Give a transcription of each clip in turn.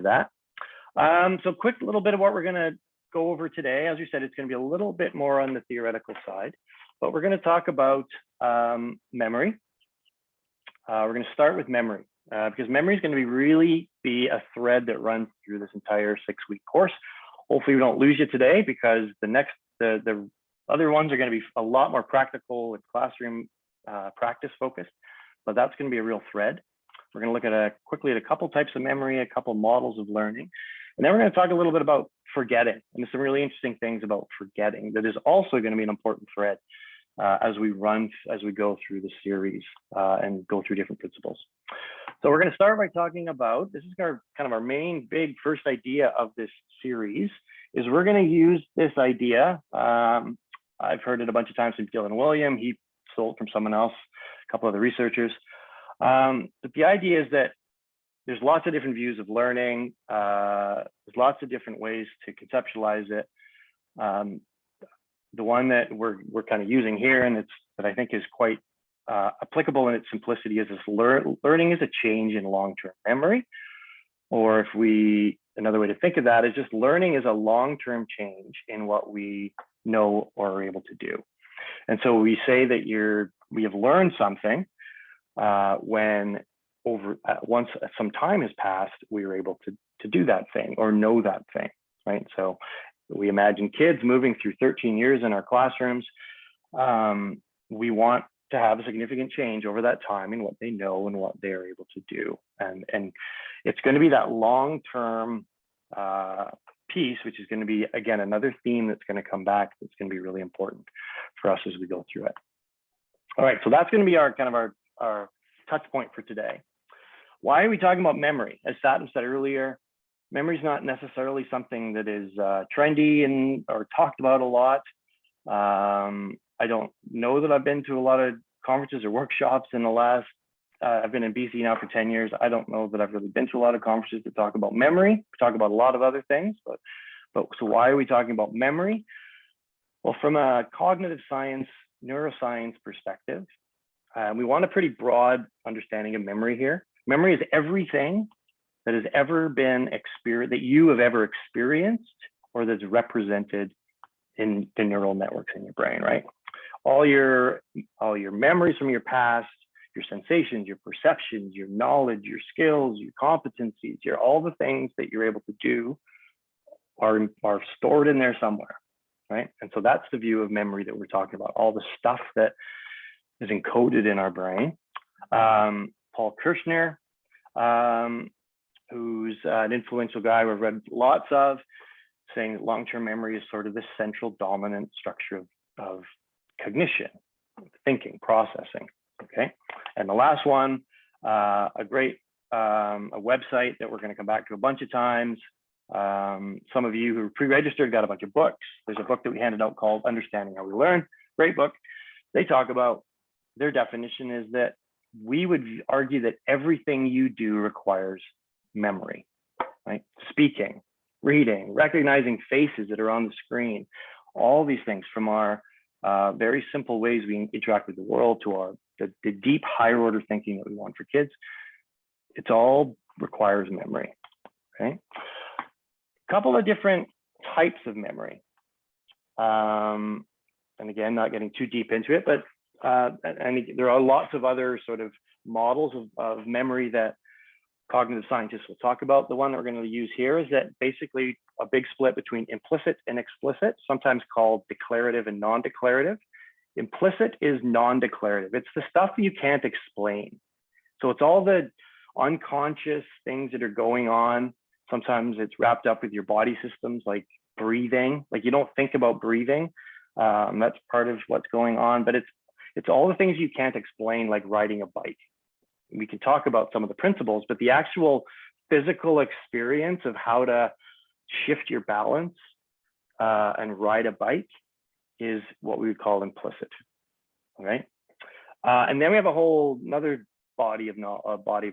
into that. So quick little bit of what we're going to go over today. As you said, it's going to be a little bit more on the theoretical side, but we're going to talk about memory. We're going to start with memory because memory is going to really be a thread that runs through this entire 6-week course. Hopefully we don't lose you today because the other ones are going to be a lot more practical and classroom practice focused, but that's going to be a real thread. We're going to look quickly at a couple types of memory, a couple models of learning, and then we're going to talk a little bit about forgetting. And there's some really interesting things about forgetting that is also going to be an important thread as we go through the series and go through different principles. So we're going to start by talking about, this is our main big first idea of this series, is we're going to use this idea. I've heard it a bunch of times from Dylan Wiliam. He stole it from someone else, a couple other researchers. But the idea is that there's lots of different views of learning. There's lots of different ways to conceptualize it. The one that we're kind of using here, and that I think is quite applicable in its simplicity, is this learning is a change in long-term memory. Or another way to think of that is just learning is a long-term change in what we know or are able to do. And so we say that we have learned something when once some time has passed, we were able to do that thing or know that thing, right? So we imagine kids moving through 13 years in our classrooms. We want to have a significant change over that time in what they know and what they're able to do. And it's going to be that long-term piece, which is going to be, again, another theme that's going to come back. That's going to be really important for us as we go through it. All right, so that's going to be our touch point for today. Why are we talking about memory? As Satin said earlier, memory is not necessarily something that is trendy or talked about a lot. I don't know that I've been to a lot of conferences or workshops in the last, I've been in BC now for 10 years. I don't know that I've really been to a lot of conferences that talk about memory. We talk about a lot of other things, but so why are we talking about memory? Well, from a cognitive science, neuroscience perspective, we want a pretty broad understanding of memory here. Memory is everything that has ever been experienced, that you have ever experienced, or that's represented in the neural networks in your brain, right? All your memories from your past, your sensations, your perceptions, your knowledge, your skills, your competencies, all the things that you're able to do are stored in there somewhere, right? And so that's the view of memory that we're talking about, all the stuff that is encoded in our brain. Paul Kirchner, who's an influential guy we've read lots of, saying that long-term memory is sort of the central dominant structure of cognition, thinking, processing, okay? And the last one, a great a website that we're going to come back to a bunch of times. Some of you who are pre-registered got a bunch of books. There's a book that we handed out called Understanding How We Learn, great book. They talk about, their definition is that we would argue that everything you do requires memory, right? Speaking, reading, recognizing faces that are on the screen, all these things, from our very simple ways we interact with the world to the deep higher order thinking that we want for kids, it all requires memory, okay? A couple of different types of memory. And again, not getting too deep into it, but and there are lots of other sort of models of memory that cognitive scientists will talk about. The one that we're going to use here is that basically a big split between implicit and explicit, sometimes called declarative and non-declarative. Implicit is non-declarative. It's the stuff you can't explain. So it's all the unconscious things that are going on. Sometimes it's wrapped up with your body systems, like breathing. Like you don't think about breathing. That's part of what's going on, but it's all the things you can't explain, like riding a bike. We can talk about some of the principles, but the actual physical experience of how to shift your balance and ride a bike is what we would call implicit, all right? And then we have another body of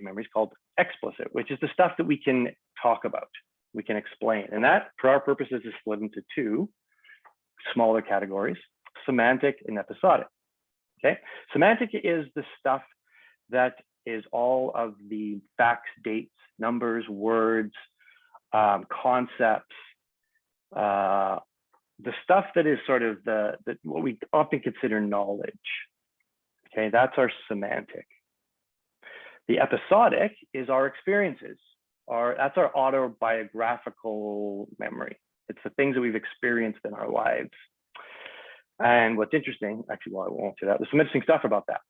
memories called explicit, which is the stuff that we can talk about, we can explain. And that, for our purposes, is split into two smaller categories, semantic and episodic. Okay, semantic is the stuff that is all of the facts, dates, numbers, words, concepts, the stuff that is sort of what we often consider knowledge. Okay, that's our semantic. The episodic is our experiences. That's our autobiographical memory. It's the things that we've experienced in our lives. And what's interesting, actually, well, I won't say that. There's some interesting stuff about that.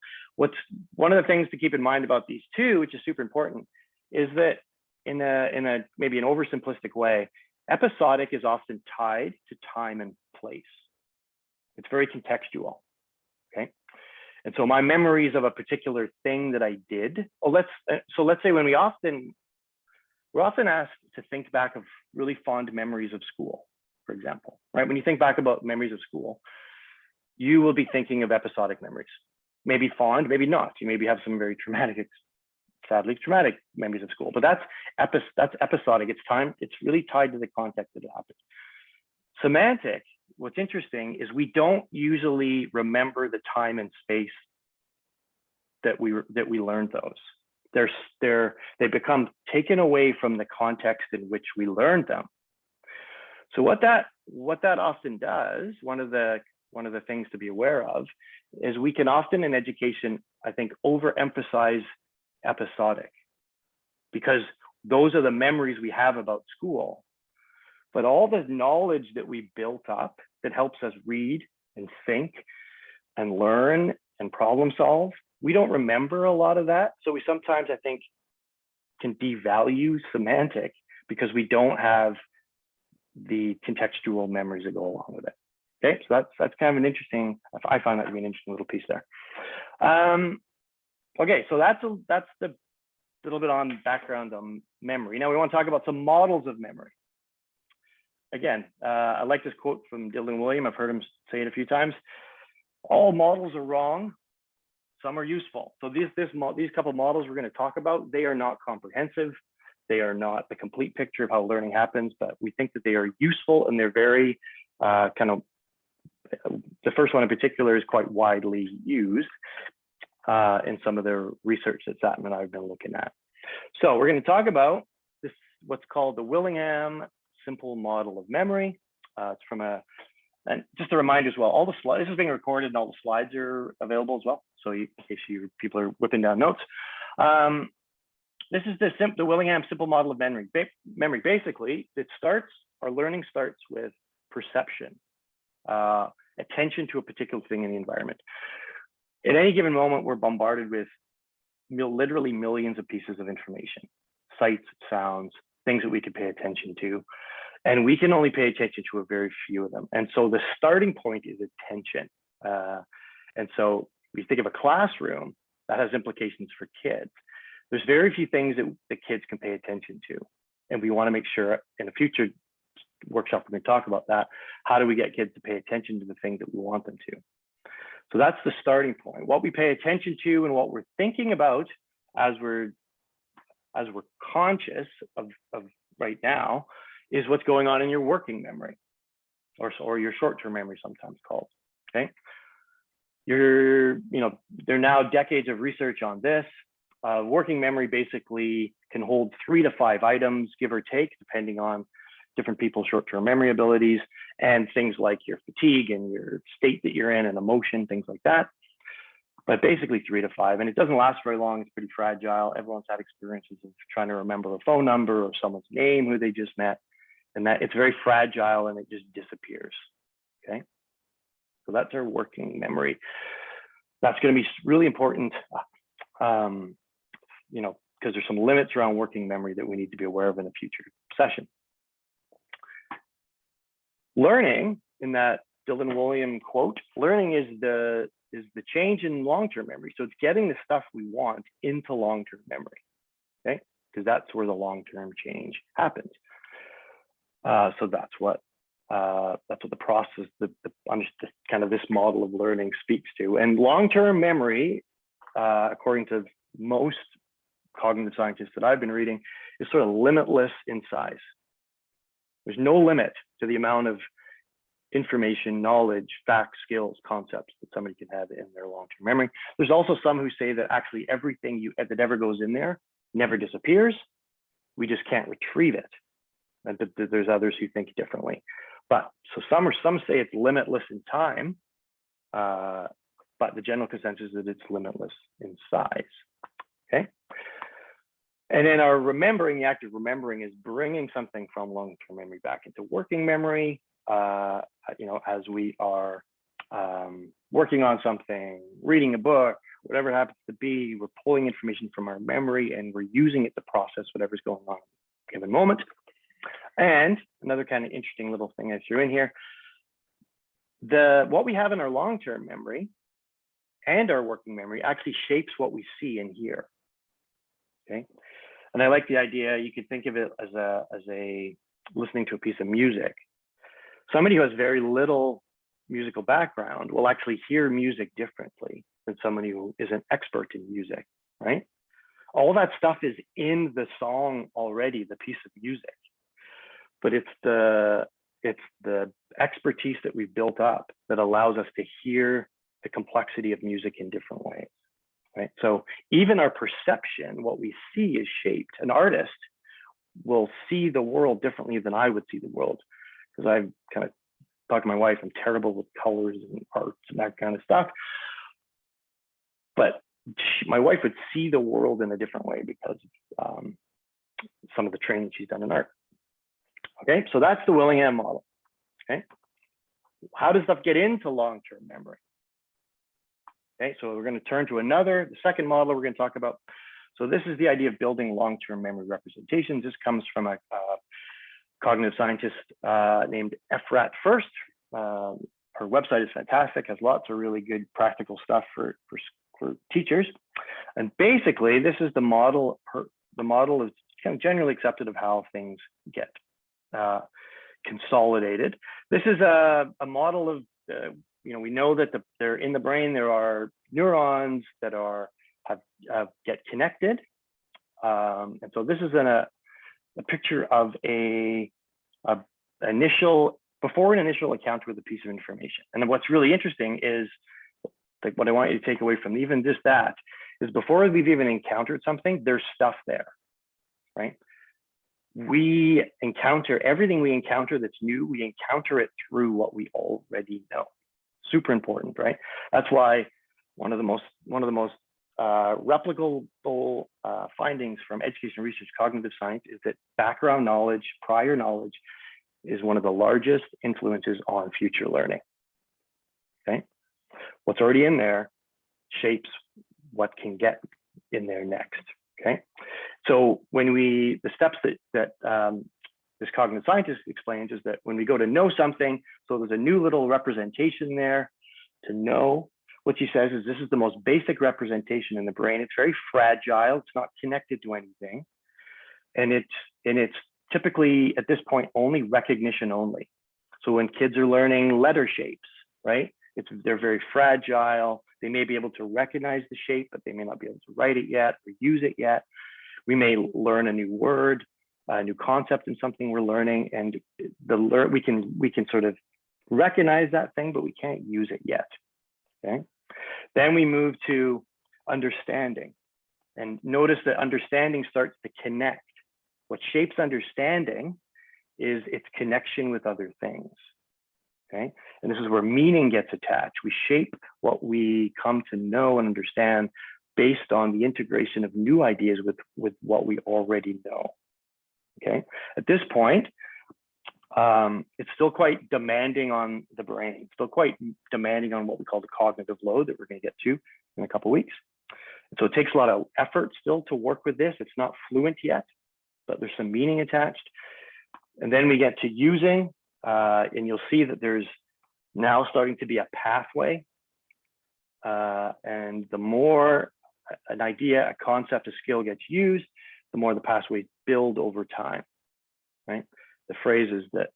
One of the things to keep in mind about these two, which is super important, is that in a maybe an oversimplistic way, episodic is often tied to time and place. It's very contextual. Okay. And so my memories of a particular thing that I did, let's say when we're often asked to think back of really fond memories of school, for example, right? When you think back about memories of school, you will be thinking of episodic memories, maybe fond, maybe not. You maybe have some very sadly traumatic memories of school, but that's episodic. It's time. It's really tied to the context that it happened. Semantic, what's interesting is we don't usually remember the time and space that we learned those. They become taken away from the context in which we learned them. So what that often does, one of the things to be aware of, is we can often in education, I think, overemphasize episodic, because those are the memories we have about school. But all the knowledge that we built up that helps us read and think and learn and problem solve, we don't remember a lot of that. So we sometimes, I think, can devalue semantic because we don't have the contextual memories that go along with it. Okay, so that's kind of an interesting, I find that to be an interesting little piece there. Okay, so that's the little bit on background on memory. Now we want to talk about some models of memory. Again, I like this quote from Dylan Wiliam. I've heard him say it a few times. All models are wrong. Some are useful. So these couple of models we're going to talk about, they are not comprehensive. They are not the complete picture of how learning happens, but we think that they are useful and they're very the first one in particular is quite widely used in some of the research that Satnam and I have been looking at. So we're going to talk about this, what's called the Willingham Simple Model of Memory. It's from and just a reminder as well, all the slides, this is being recorded and all the slides are available as well. So in case people are whipping down notes. This is the Willingham Simple Model of Memory. Basically, our learning starts with perception, attention to a particular thing in the environment. At any given moment, we're bombarded with literally millions of pieces of information, sights, sounds, things that we could pay attention to. And we can only pay attention to a very few of them. And so the starting point is attention. And so if you think of a classroom, that has implications for kids. There's very few things that the kids can pay attention to. And we want to make sure in a future workshop, we're going to talk about that. How do we get kids to pay attention to the things that we want them to? So that's the starting point. What we pay attention to and what we're thinking about as we're conscious of right now is what's going on in your working memory, or your short-term memory, sometimes called. Okay, there are now decades of research on this. Working memory basically can hold 3 to 5 items, give or take, depending on different people's short-term memory abilities and things like your fatigue and your state that you're in and emotion, things like that. But basically 3 to 5, and it doesn't last very long. It's pretty fragile. Everyone's had experiences of trying to remember a phone number or someone's name who they just met, and that it's very fragile and it just disappears. Okay, so that's our working memory. That's going to be really important, because there's some limits around working memory that we need to be aware of in a future session. Learning, in that Dylan Wiliam quote, learning is the change in long-term memory. So it's getting the stuff we want into long-term memory, okay? Because that's where the long-term change happens. So that's what the process, kind of this model of learning speaks to. And long-term memory, according to most cognitive scientists that I've been reading, is sort of limitless in size. There's no limit to the amount of information, knowledge, facts, skills, concepts that somebody can have in their long-term memory. There's also some who say that actually everything that ever goes in there never disappears. We just can't retrieve it. and there's others who think differently. But so some say it's limitless in time, but the general consensus is that it's limitless in size. Okay. And then our remembering, the act of remembering, is bringing something from long-term memory back into working memory. You know, as we are working on something, reading a book, whatever it happens to be, we're pulling information from our memory and we're using it to process whatever's going on at a given moment. And another kind of interesting little thing I threw in here, what we have in our long-term memory and our working memory actually shapes what we see and hear. Okay. And I like the idea, you could think of it as a listening to a piece of music. Somebody who has very little musical background will actually hear music differently than somebody who is an expert in music, right? All that stuff is in the song already, the piece of music, but it's the expertise that we've built up that allows us to hear the complexity of music in different ways. Right? So even our perception, what we see, is shaped. An artist will see the world differently than I would see the world, because I've kind of talked to my wife, I'm terrible with colors and arts and that kind of stuff. But my wife would see the world in a different way because of some of the training she's done in art. Okay, so that's the Willingham model. Okay, how does stuff get into long-term memory? Okay, so we're going to turn to the second model we're going to talk about. So this is the idea of building long-term memory representations. This comes from a cognitive scientist named Efrat First. Her website is fantastic, has lots of really good practical stuff for teachers. And basically, this is the model. The model is kind of generally accepted of how things get consolidated. This is a model of you know, we know that they're in the brain. There are neurons that get connected, and so this is a picture of before an initial encounter with a piece of information. And what's really interesting is, like, what I want you to take away from even just that is, before we've even encountered something, there's stuff there, right? We encounter everything we encounter that's new. We encounter it through what we already know. Super important, right? That's why one of the most replicable findings from education research, cognitive science, is that background knowledge, prior knowledge, is one of the largest influences on future learning. Okay, what's already in there shapes what can get in there next. Okay, so the steps that this cognitive scientist explains is that when we go to know something, so there's a new little representation there to know. What she says is, this is the most basic representation in the brain. It's very fragile. It's not connected to anything. And it's typically, at this point, only recognition only. So when kids are learning letter shapes, right? They're very fragile. They may be able to recognize the shape, but they may not be able to write it yet or use it yet. We may learn a new word, a new concept in something we're learning, and we can sort of recognize that thing, but we can't use it yet. Okay. Then we move to understanding, and notice that understanding starts to connect. What shapes understanding is its connection with other things. Okay, and this is where meaning gets attached. We shape what we come to know and understand based on the integration of new ideas with what we already know. Okay, at this point, it's still quite demanding on the brain, still quite demanding on what we call the cognitive load that we're going to get to in a couple of weeks. And so it takes a lot of effort still to work with this. It's not fluent yet, but there's some meaning attached. And then we get to using, and you'll see that there's now starting to be a pathway. And the more an idea, a concept, a skill gets used, the more the pathways build over time, right? The phrase is that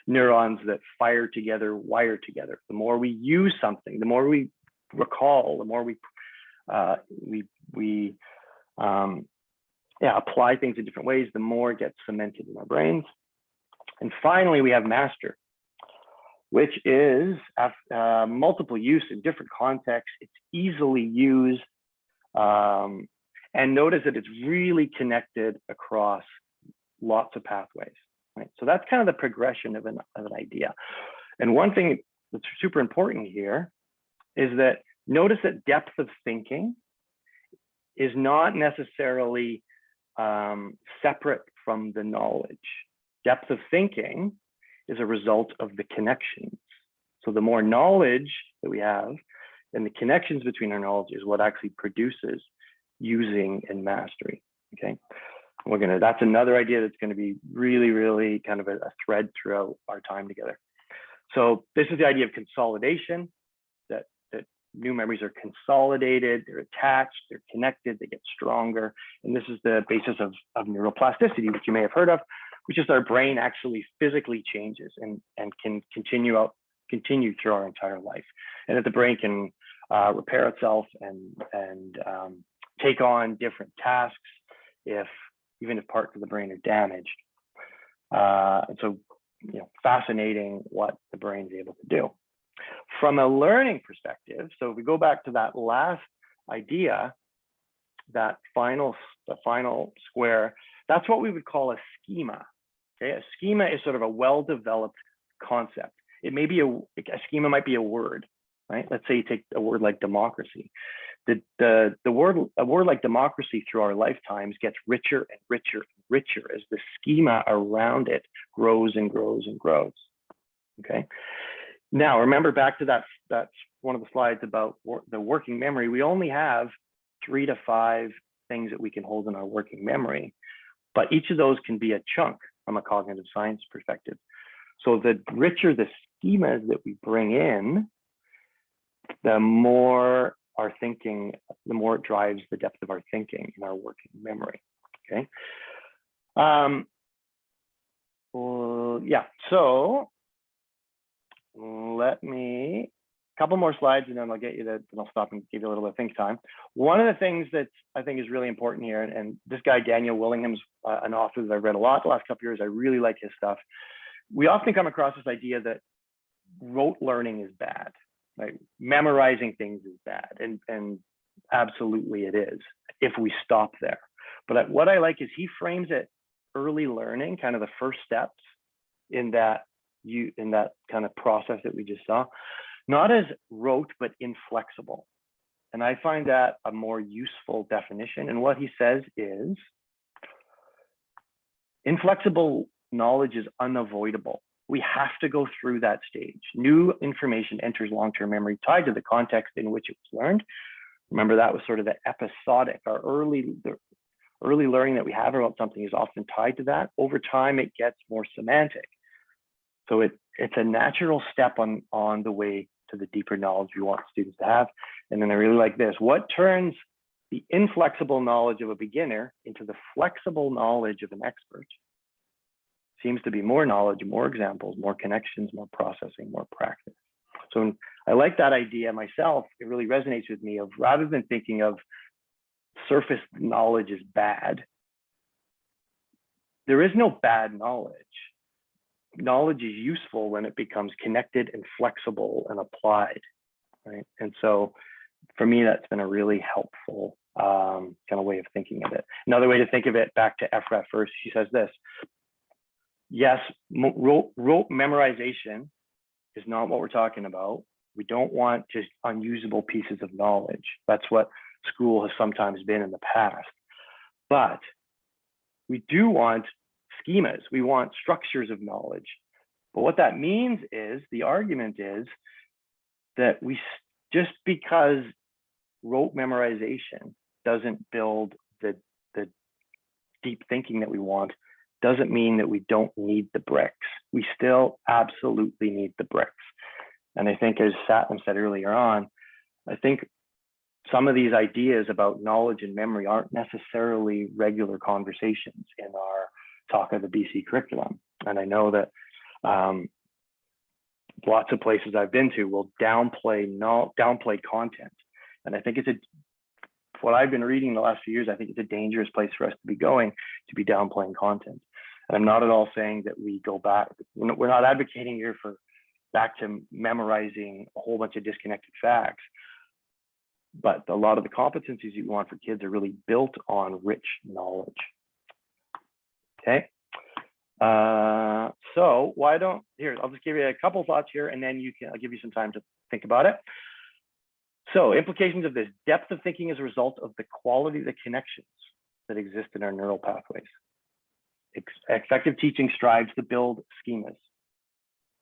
neurons that fire together wire together. The more we use something, the more we recall, the more we apply things in different ways, the more it gets cemented in our brains. And finally, we have master, which is multiple use in different contexts. It's easily used. And notice that it's really connected across lots of pathways, right? So that's kind of the progression of an idea. And one thing that's super important here is that notice that depth of thinking is not necessarily separate from the knowledge. Depth of thinking is a result of the connections. So the more knowledge that we have and the connections between our knowledge is what actually produces using and mastery, okay? That's another idea that's gonna be really, really kind of a thread throughout our time together. So this is the idea of consolidation, that new memories are consolidated, they're attached, they're connected, they get stronger. And this is the basis of neuroplasticity, which you may have heard of, which is our brain actually physically changes and can continue through our entire life. And that the brain can repair itself and take on different tasks even if parts of the brain are damaged. And so, fascinating what the brain is able to do. From a learning perspective, so if we go back to that last idea, the final square, that's what we would call a schema. Okay, a schema is sort of a well-developed concept. It may be a schema might be a word, right? Let's say you take a word like democracy. A word like democracy through our lifetimes gets richer and richer and richer as the schema around it grows and grows and grows. Okay. Now, remember back to that's one of the slides about the working memory. We only have 3 to 5 things that we can hold in our working memory, but each of those can be a chunk from a cognitive science perspective. So the richer the schemas that we bring in, the more our thinking, the more it drives the depth of our thinking in our working memory. Okay. Well, yeah. So let me, a couple more slides and then I'll get you then I'll stop and give you a little bit of think time. One of the things that I think is really important here, and this guy, Daniel Willingham's an author that I've read a lot the last couple of years. I really like his stuff. We often come across this idea that rote learning is bad, right? Memorizing things is bad, and absolutely it is if we stop there. But what I like is he frames it early learning, kind of the first steps in that kind of process that we just saw, not as rote, but inflexible. And I find that a more useful definition. And what he says is inflexible knowledge is unavoidable. We have to go through that stage. New information enters long-term memory tied to the context in which it was learned. Remember, that was sort of the episodic, the early learning that we have about something is often tied to that. Over time, it gets more semantic. So it's a natural step on the way to the deeper knowledge we want students to have. And then I really like this. What turns the inflexible knowledge of a beginner into the flexible knowledge of an expert seems to be more knowledge, more examples, more connections, more processing, more practice. So I like that idea myself. It really resonates with me of rather than thinking of surface knowledge is bad, there is no bad knowledge. Knowledge is useful when it becomes connected and flexible and applied, right? And so for me, that's been a really helpful kind of way of thinking of it. Another way to think of it, back to Efrat first, she says this: yes, rote memorization is not what we're talking about. We don't want just unusable pieces of knowledge. That's what school has sometimes been in the past. But we do want schemas. We want structures of knowledge. But what that means is, the argument is that just because rote memorization doesn't build the deep thinking that we want, doesn't mean that we don't need the bricks. We still absolutely need the bricks. And I think, as Satnam said earlier on, I think some of these ideas about knowledge and memory aren't necessarily regular conversations in our talk of the BC curriculum. And I know that lots of places I've been to will downplay content. And I think what I've been reading the last few years, I think it's a dangerous place for us to be going, to be downplaying content. And I'm not at all saying that we go back. We're not advocating here for back to memorizing a whole bunch of disconnected facts. But a lot of the competencies you want for kids are really built on rich knowledge. Okay, So why don't, here, I'll just give you a couple thoughts here and then I'll give you some time to think about it. So implications of this: depth of thinking is a result of the quality of the connections that exist in our neural pathways. Effective teaching strives to build schemas,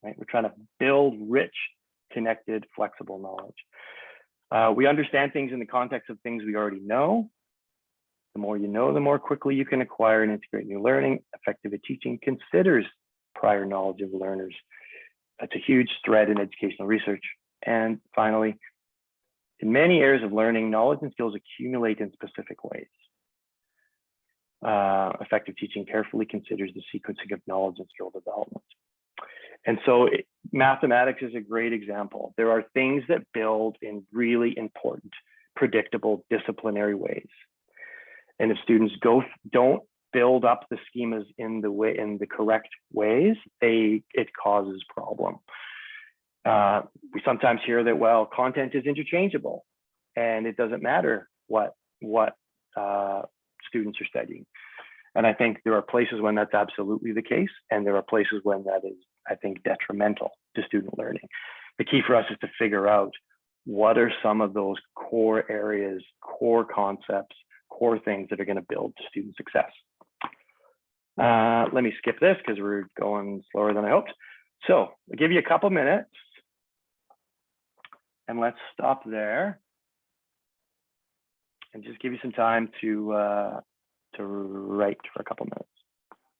right? We're trying to build rich, connected, flexible knowledge. We understand things in the context of things we already know. The more you know, the more quickly you can acquire and integrate new learning. Effective teaching considers prior knowledge of learners. That's a huge thread in educational research. And finally, in many areas of learning, knowledge and skills accumulate in specific ways. Effective teaching carefully considers the sequencing of knowledge and skill development. And so mathematics is a great example. There are things that build in really important, predictable, disciplinary ways. And if students don't build up the schemas in the correct ways, it causes problem. We sometimes hear that, well, content is interchangeable and it doesn't matter what students are studying. And I think there are places when that's absolutely the case, and there are places when that is, I think, detrimental to student learning. The key for us is to figure out what are some of those core areas, core concepts, core things that are going to build student success. Let me skip this because we're going slower than I hoped. So I'll give you a couple minutes and let's stop there and just give you some time to write for a couple minutes.